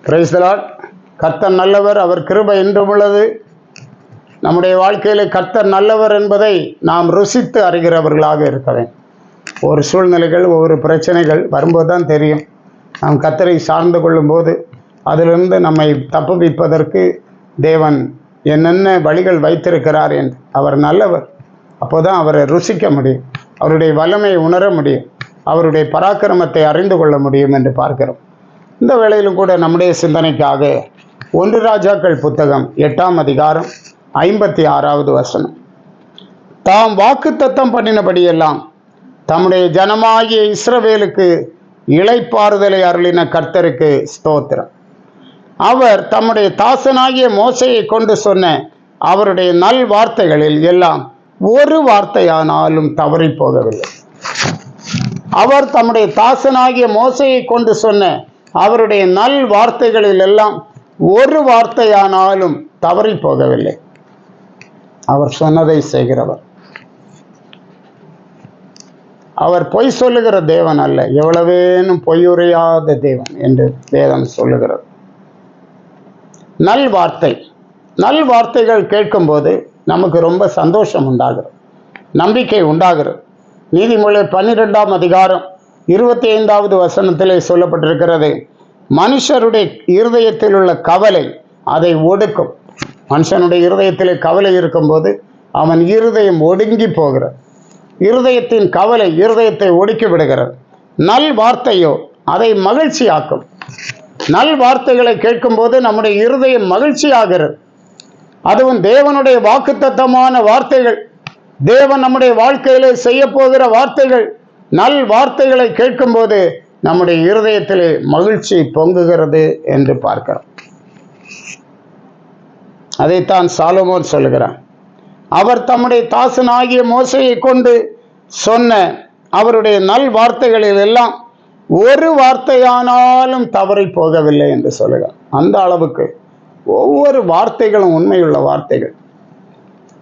Praise the Lord. கர்த்தர் நல்லவர், அவர் கிருபை என்றும் உள்ளது. நம்முடைய வாழ்க்கையில் கர்த்தர் நல்லவர் என்பதை நாம் ருசித்து அறிகிறவர்களாக இருக்க வேண்டும். ஒரு சூழ்நிலைகள், ஒவ்வொரு பிரச்சனைகள் வரும்போது தான் தெரியும். நாம் கர்த்தரை சார்ந்து கொள்ளும்போது அதிலிருந்து நம்மை தப்புவிப்பதற்கு தேவன் என்னென்ன வழிகள் வைத்திருக்கிறார் என்று. அவர் நல்லவர். அப்போதான் அவரை ருசிக்க முடியும், அவருடைய வல்லமையை உணர முடியும், அவருடைய பராக்கிரமத்தை அறிந்து கொள்ள முடியும் என்று பார்க்கிறோம். இந்த வேளையிலும் கூட நம்முடைய சிந்தனைக்காக 1 ராஜாக்கள் புத்தகம் 8ஆம் அதிகாரம் 56வது வசனம். தாம் வாக்குத்தத்தம் பண்ணினபடியெல்லாம் தம்முடைய ஜனமாகிய இஸ்ரவேலுக்கு இளைப்பாறுதலை அருளின கர்த்தருக்கு ஸ்தோத்திரம். அவர் தம்முடைய தாசனாகிய மோசையை கொண்டு சொன்ன அவருடைய நல் வார்த்தைகளில் எல்லாம் ஒரு வார்த்தையானாலும் தவறி போகவில்லை. அவர் தம்முடைய தாசனாகிய மோசையை கொண்டு சொன்ன அவருடைய நல் வார்த்தைகளில் எல்லாம் ஒரு வார்த்தையானாலும் தவறி போகவில்லை. அவர் சொன்னதை செய்கிறவர். அவர் பொய் சொல்லுகிற தேவன் அல்ல, எவ்வளவேனும் பொய்யுரையாத தேவன் என்று வேதம் சொல்லுகிறது. நல் வார்த்தை, நல் வார்த்தைகள் கேட்கும்போது நமக்கு ரொம்ப சந்தோஷம் உண்டாகிறது, நம்பிக்கை உண்டாகிறது. நீதிமொழிகள் 12ஆம் அதிகாரம் 25வது வசனத்திலே சொல்லப்பட்டிருக்கிறது, மனுஷருடைய இருதயத்தில் உள்ள கவலை அதை ஒடுக்கும். மனுஷனுடைய இருதயத்திலே கவலை இருக்கும்போது அவன் இருதயம் ஒடுங்கி போகிறது. இருதயத்தின் கவலை இருதயத்தை ஒடுக்கி விடுகிறது. நல் வார்த்தையோ அதை மகிழ்ச்சியாக்கும். நல் வார்த்தைகளை கேட்கும்போது நம்முடைய இருதயம் மகிழ்ச்சியாகிறது. அதுவும் தேவனுடைய வாக்குத்தத்தமான வார்த்தைகள், தேவன் நம்முடைய வாழ்க்கையிலே செய்ய போகிற வார்த்தைகள், நல் வார்த்தைகளை கேட்கும்போது நம்முடைய இருதயத்திலே மகிழ்ச்சி பொங்குகிறது என்று பார்க்கிறோம். அதைத்தான் சாலமோன் சொல்லுகிறான். அவர் தம்முடைய தாசனாகிய மோசையை கொண்டு சொன்ன அவருடைய நல் வார்த்தைகளில் எல்லாம் ஒரு வார்த்தையானாலும் தவறி போகவில்லை என்று சொல்லுகிறார். அந்த அளவுக்கு ஒவ்வொரு வார்த்தைகளும் உண்மையுள்ள வார்த்தைகள்.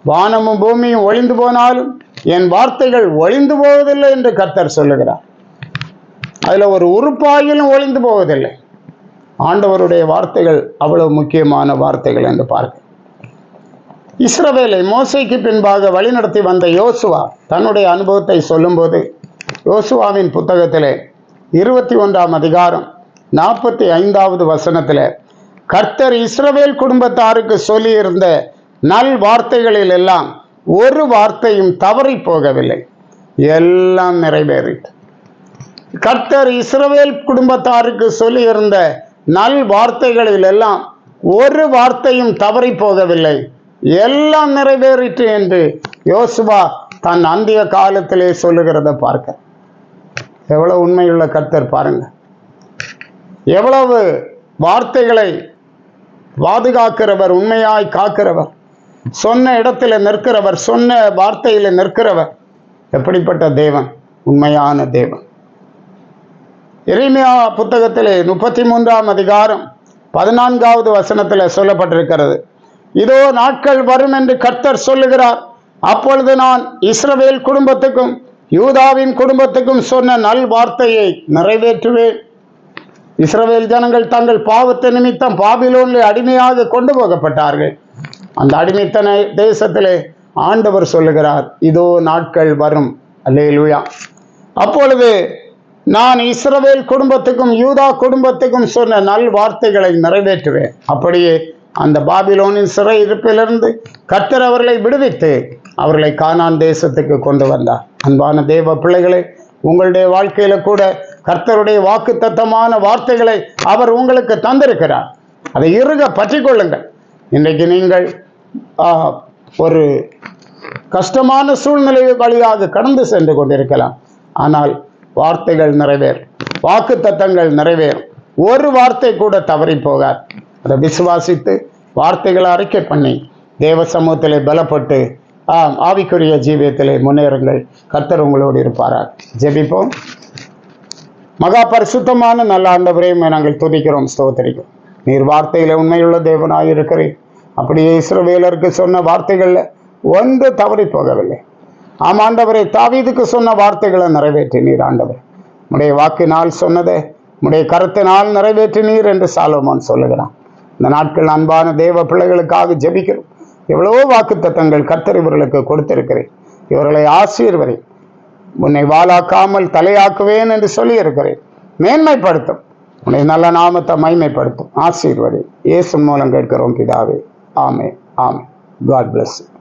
வானமும் பூமியும் ஒழிந்து போனாலும் என் வார்த்தைகள் ஒழிந்து போவதில்லை என்று கர்த்தர் சொல்லுகிறார். அதில் ஒரு உறுப்பாயிலும் ஒழிந்து போவதில்லை. ஆண்டவருடைய வார்த்தைகள் அவ்வளவு முக்கியமான வார்த்தைகள் என்று பார்க்க. இஸ்ரவேலை மோசைக்கு பின்பாக வழிநடத்தி வந்த யோசுவா தன்னுடைய அனுபவத்தை சொல்லும்போது, யோசுவாவின் புத்தகத்திலே 21ஆம் அதிகாரம் 45வது வசனத்திலே கர்த்தர் இஸ்ரவேல் குடும்பத்தாருக்கு சொல்லியிருந்த நல் வார்த்தைகளில் எல்லாம் ஒரு வார்த்தையும் தவறி போகவில்லை, எல்லாம் நிறைவேறிட்டு. கர்த்தர் இஸ்ரவேல் குடும்பத்தாருக்கு சொல்லியிருந்த நல் வார்த்தைகளில் எல்லாம் ஒரு வார்த்தையும் தவறி போகவில்லை, எல்லாம் நிறைவேறிட்டு என்று யோசுவா தன் அந்திய காலத்திலே சொல்லுகிறத பார்க்க. எவ்வளவு உண்மையுள்ள கர்த்தர் பாருங்க. எவ்வளவு வார்த்தைகளை பாதுகாக்கிறவர், உண்மையாய் காக்கிறவர், சொன்ன இடத்துல நிற்கிறவர், சொன்ன வார்த்தையில நிற்கிறவர். எப்படிப்பட்ட தேவன், உண்மையான தேவன். எரேமியா புத்தகத்திலே 33ஆம் அதிகாரம் 14வது வசனத்தில் சொல்லப்பட்டிருக்கிறது, இதோ நாட்கள் வரும் என்று கர்த்தர் சொல்லுகிறார், அப்பொழுது நான் இஸ்ரவேல் குடும்பத்துக்கும் யூதாவின் குடும்பத்துக்கும் சொன்ன நல் வார்த்தையை நிறைவேற்றுவேன். இஸ்ரவேல் ஜனங்கள் தங்கள் பாவத்தை நிமித்தம் பாபிலோனில் அடிமையாக கொண்டு போகப்பட்டார்கள். அந்த அடிமைத்தன தேசத்திலே ஆண்டவர் சொல்லுகிறார், இதோ நாட்கள் வரும், அல்லேலூயா, அப்பொழுது நான் இஸ்ரவேல் குடும்பத்துக்கும் யூதா குடும்பத்துக்கும் சொன்ன நல் வார்த்தைகளை நிறைவேற்றுவேன். அப்படியே அந்த பாபிலோனின் சிறை இருப்பிலிருந்து கர்த்தர் அவர்களை விடுவித்து அவர்களை கானான் தேசத்துக்கு கொண்டு வந்தார். அன்பான தேவ பிள்ளைகளே, உங்களுடைய வாழ்க்கையில கூட கர்த்தருடைய வாக்குத்தத்தமான வார்த்தைகளை அவர் உங்களுக்கு தந்திருக்கிறார். அதை இறுக பற்றி கொள்ளுங்கள். இன்றைக்கு நீங்கள் ஒரு கஷ்டமான சூழ்நிலை வழியாக கடந்து சென்று கொண்டிருக்கலாம். ஆனால் வார்த்தைகள் நிறைவேறும், வாக்குத்தத்தங்கள் நிறைவேறும். ஒரு வார்த்தை கூட தவறி போகாது. அதை விசுவாசித்து வார்த்தைகளை அறிக்கை பண்ணி தேவ சமூகத்திலே பலப்பட்டு ஆவிக்குரிய ஜீவியத்திலே முன்னேறுங்கள். கர்த்தர் உங்களோடு இருப்பாராக. ஜெபிப்போம். மகா பரிசுத்தமான நல்ல ஆண்டவரே, நாங்கள் துதிக்கிறோம், ஸ்தோத்திரிக்கிறோம். நீர் வார்த்தையில உண்மையுள்ள தேவனாய் இருக்கிறீர். அப்படியே இஸ்ரவேலருக்கு சொன்ன வார்த்தைகள்ல ஒன்று தவறி போகவில்லை. ஆமாண்டவரே, தாவீதுக்கு சொன்ன வார்த்தைகளை நிறைவேற்றினீர். ஆண்டவர் உடைய வாக்கினால் சொன்னதை உடைய கருத்தினால் நிறைவேற்றினீர் என்று சாலமோன் சொல்லுகிறான். இந்த நாட்கள் அன்பான தேவ பிள்ளைகளுக்காக ஜெபிக்கிறோம். எவ்வளவோ வாக்குத்தத்தங்கள் கர்த்தர் இவர்களுக்கு கொடுத்திருக்கிறேன். இவர்களை ஆசீர்வதி. உன்னை வாளாக்காமல் தலையாக்குவேன் என்று சொல்லி இருக்கிறேன். மேன்மைப்படுத்தும். உன்னை நல்ல நாமத்தை மைமைப்படுத்தும். ஆசீர்வதி. இயேசு மூலம் கேட்கிறோம் பிதாவே. ஆமென். ஆமென். God bless you.